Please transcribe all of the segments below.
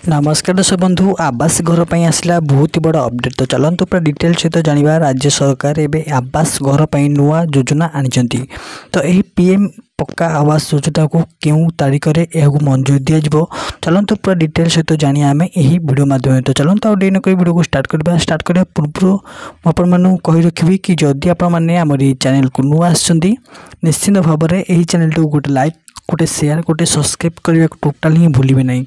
नमस्कार दर्शक बंधु आवास घर पर आसला बहुत ही बड़ा अपडेट। तो चलते पूरा डिटेल सहित जाना राज्य सरकार एवं आवास घर पर नुआ योजना आनी। तो यही पीएम पक्का आवास योजना को क्यों तारीख में यह मंजूरी दिज्व चलते पूरा डिटेल सहित जाना आम यही वीडियो माध्यम। तो चलते आउ डेन कोई वीडियो को स्टार्ट करने पूर्व मुझे कही रखी कि जदि आम चैनल को नुआ आसछंती निश्चित भाव में यही चैनल को गोटे लाइक गोटे शेयर गोटे सब्सक्राइब करने को टोटाल ही भूलिए नहीं।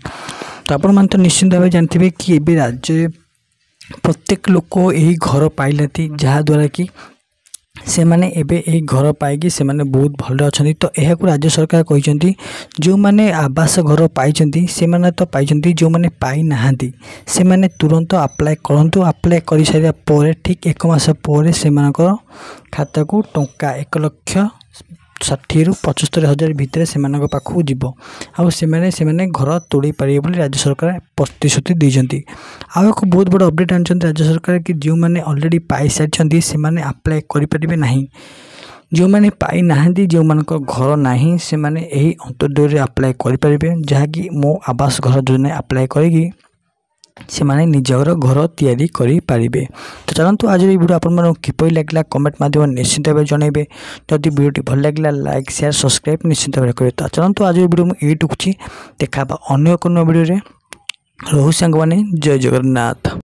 तो आपण मान तो निश्चित भाव जानते कि ए राज्य प्रत्येक लोक यही घर पाइले जहाद्वारा कि से माने एबे यही घर पाई से माने बहुत भल अच्छा। तो यह राज्य सरकार कहते जो मैंने आवास घर पाई से माने तो पाई जो मैंने पाई नहांती से माने तुरंत अप्लाई करूँ। अप्लाई कर सारा ठीक एक मास पर से खाता को टंका 1,60,000 ରୁ 75,000 भितर से पाखु जीव आउ से घर तोड़ पारे बोली राज्य सरकार प्रतिश्रुति देते। आउ एक बहुत बड़ा अपडेट आनी राज्य सरकार कि जो मैंने ऑलरेडी पाई सारी से अप्लाई करें ना जो मैंने पाई ना जो मान घर ना से यही अंत्योदय अप्लाई करें जहाँकि मो आवास घर योजना अप्लाई करी से माने निजर घर तैयारी करि पारिबे। तो चलतु आज वीडियो आपन किपरि लागला कमेंट माध्यम निश्चित भाव जनइबे। जदि वीडियो भल लागला लाइक शेयर सब्सक्राइब निश्चित भाव करें। तो चलतु आज वीडियो मुझे ये टुकुची देखा अन्य वीडियो रे रहु संग माने जय जगन्नाथ।